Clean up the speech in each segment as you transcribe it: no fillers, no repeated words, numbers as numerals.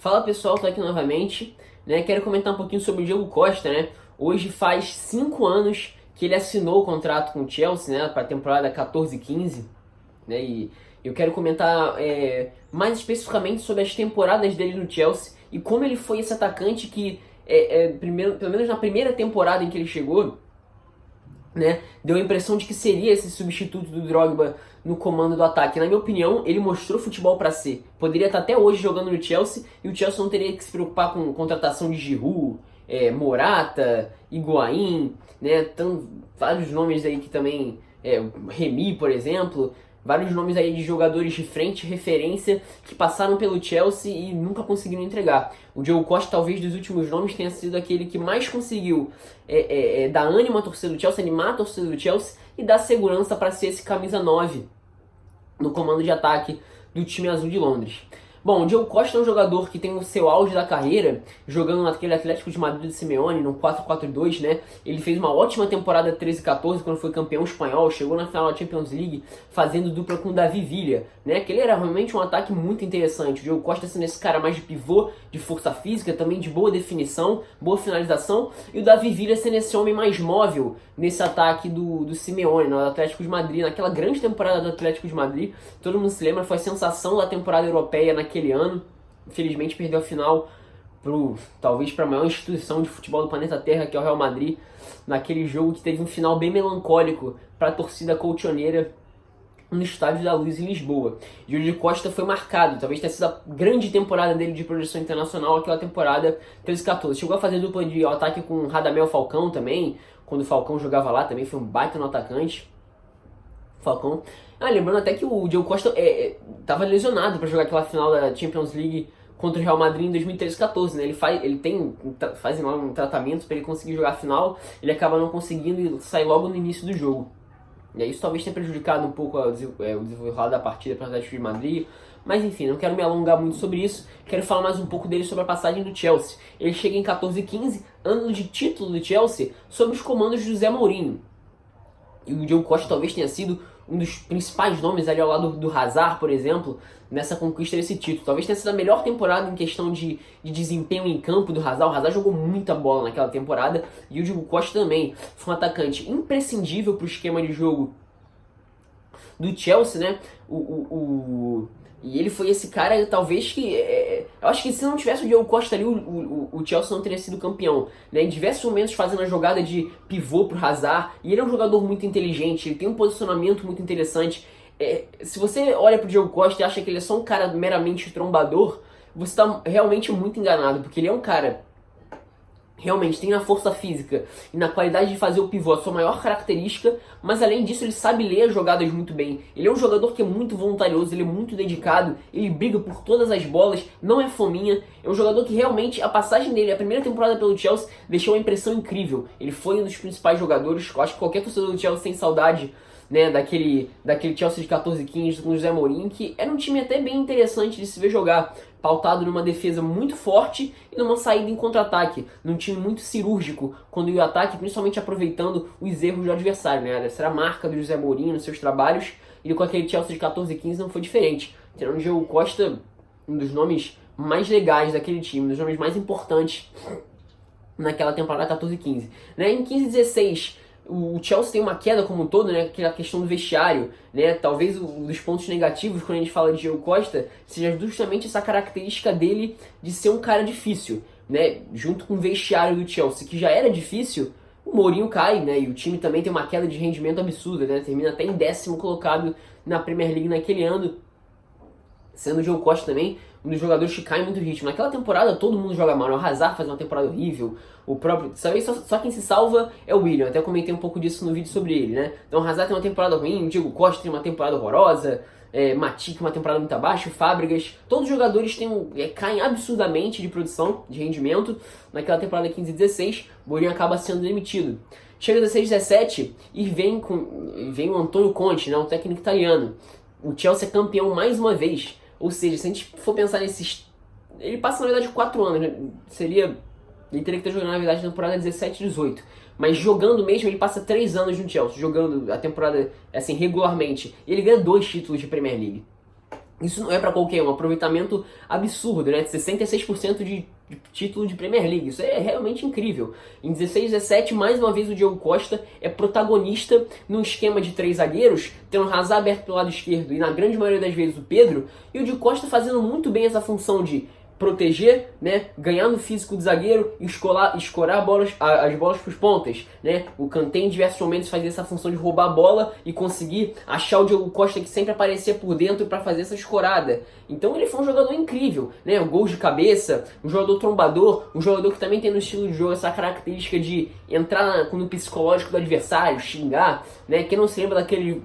Fala pessoal, tô aqui novamente, né? Quero comentar um pouquinho sobre o Diego Costa, né? Hoje faz 5 anos que ele assinou o contrato com o Chelsea, né? Para a temporada 14-15, né? E eu quero comentar mais especificamente sobre as temporadas dele no Chelsea e como ele foi esse atacante que, primeiro, pelo menos na primeira temporada em que ele chegou, né, deu a impressão de que seria esse substituto do Drogba no comando do ataque. Na minha opinião, ele mostrou futebol para ser. Poderia estar até hoje jogando no Chelsea e o Chelsea não teria que se preocupar com contratação de Giroud, Morata, Higuaín, né, vários nomes aí que também, Remy, por exemplo, vários nomes aí de jogadores de frente, referência, que passaram pelo Chelsea e nunca conseguiram entregar. O Diego Costa, talvez dos últimos nomes, tenha sido aquele que mais conseguiu dar ânimo à torcida do Chelsea, animar a torcida do Chelsea e dar segurança para ser esse camisa 9 no comando de ataque do time azul de Londres. Bom, o Diego Costa é um jogador que tem o seu auge da carreira jogando naquele Atlético de Madrid de Simeone, no 4-4-2, né? Ele fez uma ótima temporada 13-14 quando foi campeão espanhol, chegou na final da Champions League fazendo dupla com o Davi Villa, né? Que ele era realmente um ataque muito interessante. O Diego Costa sendo esse cara mais de pivô, de força física, também de boa definição, boa finalização, e o Davi Villa sendo esse homem mais móvel nesse ataque do Simeone, no Atlético de Madrid, naquela grande temporada do Atlético de Madrid. Todo mundo se lembra, foi a sensação da temporada europeia naquele ano. Infelizmente perdeu a final talvez para a maior instituição de futebol do planeta Terra, que é o Real Madrid, naquele jogo que teve um final bem melancólico para a torcida colchoneira no Estádio da Luz em Lisboa. E o Diego Costa foi marcado, talvez tenha sido a grande temporada dele de projeção internacional, aquela temporada 13-14. Chegou a fazer dupla de ataque com Radamel Falcão também, quando o Falcão jogava lá, também foi um baita no atacante. Falcão. Lembrando até que o Diego Costa estava lesionado para jogar aquela final da Champions League contra o Real Madrid em 2013-14, né? Ele faz lá um tratamento para ele conseguir jogar a final, ele acaba não conseguindo e sai logo no início do jogo. E aí isso talvez tenha prejudicado um pouco o desenrolar da partida para o Atlético de Madrid. Mas enfim, não quero me alongar muito sobre isso. Quero falar mais um pouco dele sobre a passagem do Chelsea. Ele chega em 14-15, ano de título do Chelsea, sob os comandos de José Mourinho. E o Diego Costa talvez tenha sido um dos principais nomes ali ao lado do Hazard, por exemplo, nessa conquista desse título. Talvez tenha sido a melhor temporada em questão de desempenho em campo do Hazard. O Hazard jogou muita bola naquela temporada e o Diego Costa também. Foi um atacante imprescindível para o esquema de jogo do Chelsea, né? E ele foi esse cara, talvez que... eu acho que se não tivesse o Diego Costa ali, o Chelsea não teria sido campeão, né? Em diversos momentos fazendo a jogada de pivô pro Hazard. E ele é um jogador muito inteligente, ele tem um posicionamento muito interessante. Se você olha pro Diego Costa e acha que ele é só um cara meramente trombador, você está realmente muito enganado, porque ele é um cara... realmente tem na força física e na qualidade de fazer o pivô a sua maior característica, mas além disso ele sabe ler as jogadas muito bem. Ele é um jogador que é muito voluntarioso, ele é muito dedicado, ele briga por todas as bolas, não é fominha. É um jogador que realmente, a passagem dele, a primeira temporada pelo Chelsea, deixou uma impressão incrível. Ele foi um dos principais jogadores, eu acho que qualquer torcedor do Chelsea tem saudade, né, daquele Chelsea de 14-15 com o José Mourinho, que era um time até bem interessante de se ver jogar, pautado numa defesa muito forte e numa saída em contra-ataque, num time muito cirúrgico, quando ia o ataque, principalmente aproveitando os erros do adversário, né? Essa era a marca do José Mourinho nos seus trabalhos, e com aquele Chelsea de 14-15 não foi diferente. Tirando o Diego Costa, um dos nomes mais legais daquele time, um dos nomes mais importantes naquela temporada 14-15. Né? Em 15-16, o Chelsea tem uma queda como um todo, né? Aquela questão do vestiário, né? Talvez um dos pontos negativos quando a gente fala de Diego Costa seja justamente essa característica dele de ser um cara difícil, né? Junto com o vestiário do Chelsea, que já era difícil, o Mourinho cai, né? E o time também tem uma queda de rendimento absurda, né? Termina até em 10º colocado na Premier League naquele ano, sendo o Diego Costa também um dos jogadores que cai muito ritmo. Naquela temporada todo mundo joga mal, o Hazard faz uma temporada horrível, o próprio... Só quem se salva é o William, até comentei um pouco disso no vídeo sobre ele, né? Então o Hazard tem uma temporada ruim, o Diego Costa tem uma temporada horrorosa, Matip uma temporada muito abaixo, Fábregas, todos os jogadores caem absurdamente de produção, de rendimento. Naquela temporada 15-16, o Mourinho acaba sendo demitido. Chega 16-17 e vem o Antônio Conte, né, um técnico italiano. O Chelsea é campeão mais uma vez. Ou seja, se a gente for pensar nesses... Ele passa, na verdade, 4 anos, né? Ele teria que ter jogado, na verdade, na temporada 17-18. Mas jogando mesmo, ele passa 3 anos no Chelsea, jogando a temporada, assim, regularmente. E ele ganha 2 títulos de Premier League. Isso não é pra qualquer um, aproveitamento absurdo, né? 66% de título de Premier League, isso é realmente incrível. Em 16-17, mais uma vez o Diego Costa é protagonista num esquema de 3 zagueiros, tendo o Hazard aberto pelo lado esquerdo e na grande maioria das vezes o Pedro, e o Diego Costa fazendo muito bem essa função de proteger, né, ganhar no físico do zagueiro e escorar as bolas para os pontas, né? O Kanté em diversos momentos fazia essa função de roubar a bola e conseguir achar o Diego Costa que sempre aparecia por dentro para fazer essa escorada. Então ele foi um jogador incrível, né? Gols de cabeça, um jogador trombador, um jogador que também tem no estilo de jogo essa característica de entrar no psicológico do adversário, xingar, né? Quem não se lembra daquele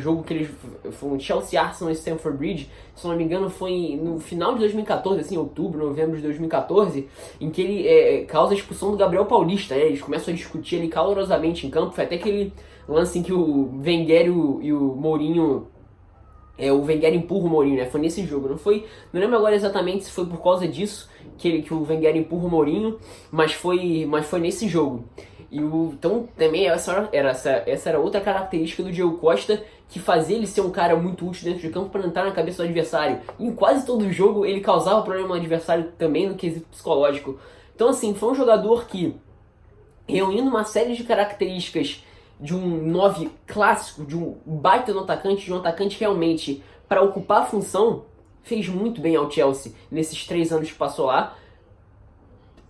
jogo que foi um Chelsea-Arsenal em Stamford Bridge, se não me engano foi no final de 2014, assim, outubro, novembro de 2014, em que ele causa a expulsão do Gabriel Paulista, né? Eles começam a discutir ali calorosamente em campo, foi até aquele lance em que o Wenger e o Mourinho... o Wenger empurra o Mourinho, né? Foi nesse jogo, não lembro agora exatamente se foi por causa disso que o Wenger empurra o Mourinho, mas foi nesse jogo. Então também essa era outra característica do Diego Costa que fazia ele ser um cara muito útil dentro de campo para entrar na cabeça do adversário. E em quase todo jogo ele causava problema no adversário também no quesito psicológico. Então assim, foi um jogador que, reunindo uma série de características de um 9 clássico, de um baita no atacante, de um atacante realmente para ocupar a função, fez muito bem ao Chelsea nesses 3 anos que passou lá.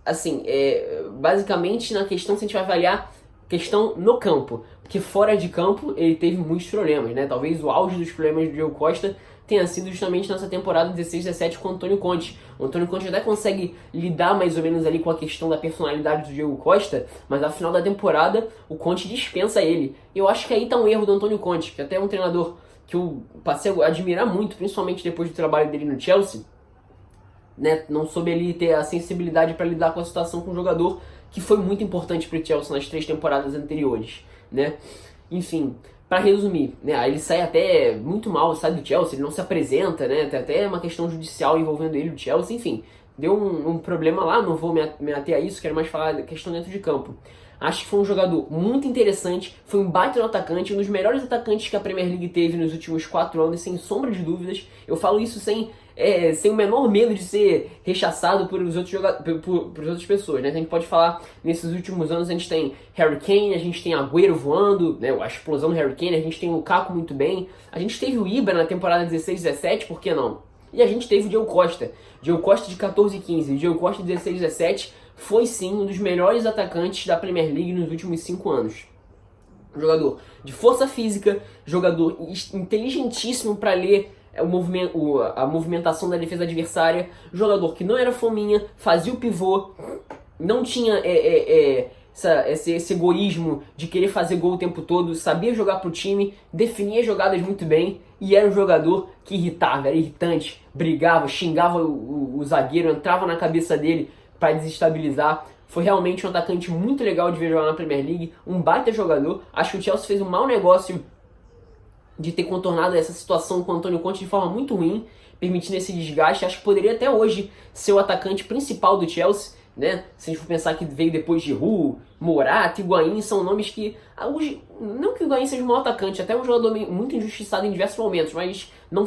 Assim, basicamente na questão, se a gente vai avaliar questão no campo, porque fora de campo ele teve muitos problemas, né? Talvez o auge dos problemas do Diego Costa tenha sido justamente nessa temporada 16-17 com o Antônio Conte. O Antônio Conte até consegue lidar mais ou menos ali com a questão da personalidade do Diego Costa, mas ao final da temporada o Conte dispensa ele. Eu acho que aí tá um erro do Antônio Conte, que até é um treinador que eu passei a admirar muito, principalmente depois do trabalho dele no Chelsea, né? Não soube ele ter a sensibilidade para lidar com a situação com o jogador, que foi muito importante para o Chelsea nas 3 temporadas anteriores, né? Enfim, para resumir, né? Aí ele sai até muito mal, sai do Chelsea, ele não se apresenta, né? Tem até uma questão judicial envolvendo ele e o Chelsea, enfim. Deu um problema lá, não vou me ater a isso, quero mais falar da questão dentro de campo. Acho que foi um jogador muito interessante, foi um baita no atacante, um dos melhores atacantes que a Premier League teve nos últimos 4 anos, sem sombra de dúvidas. Eu falo isso sem o menor medo de ser rechaçado por outras pessoas, né? A gente pode falar, nesses últimos anos a gente tem Harry Kane, a gente tem Agüero voando, né? A explosão do Harry Kane, a gente tem o Lukaku muito bem, a gente teve o Ibra na temporada 16-17, por que não? E a gente teve o Diego Costa de 14-15, o Diego Costa de 16-17 foi sim um dos melhores atacantes da Premier League nos últimos 5 anos. Um jogador de força física, jogador inteligentíssimo para ler a movimentação da defesa adversária, jogador que não era fominha, fazia o pivô, não tinha esse egoísmo de querer fazer gol o tempo todo, sabia jogar pro time, definia jogadas muito bem e era um jogador que irritava, era irritante, brigava, xingava o zagueiro, entrava na cabeça dele para desestabilizar. Foi realmente um atacante muito legal de ver jogar na Premier League, um baita jogador. Acho que o Chelsea fez um mau negócio de ter contornado essa situação com o Antônio Conte de forma muito ruim, permitindo esse desgaste. Acho que poderia até hoje ser o atacante principal do Chelsea, né? Se a gente for pensar que veio depois de Giroud, Morata, Higuaín, são nomes que hoje, não que o Higuaín seja um mau atacante, até um jogador muito injustiçado em diversos momentos, mas não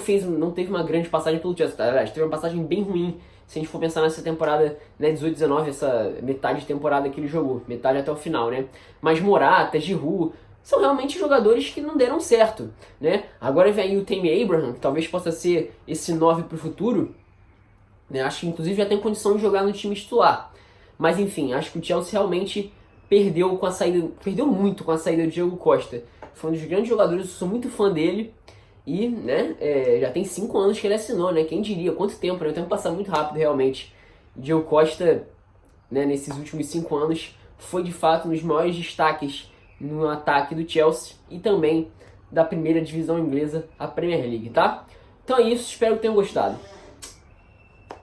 teve uma grande passagem pelo Chelsea. Aliás, teve uma passagem bem ruim, se a gente for pensar nessa temporada, né, 18-19, essa metade de temporada que ele jogou, metade até o final, né? Mas Morata, Giroud, são realmente jogadores que não deram certo, né? Agora vem aí o Tammy Abraham, que talvez possa ser esse 9 pro futuro, né? Acho que inclusive já tem condição de jogar no time titular. Mas enfim, acho que o Chelsea realmente perdeu muito com a saída do Diego Costa. Foi um dos grandes jogadores, eu sou muito fã dele. E, né, já tem 5 anos que ele assinou, né? Quem diria, quanto tempo, né? O tempo passa muito rápido, realmente. O Diego Costa, né, nesses últimos 5 anos, foi de fato um dos maiores destaques no ataque do Chelsea e também da primeira divisão inglesa, a Premier League, tá? Então é isso, espero que tenham gostado.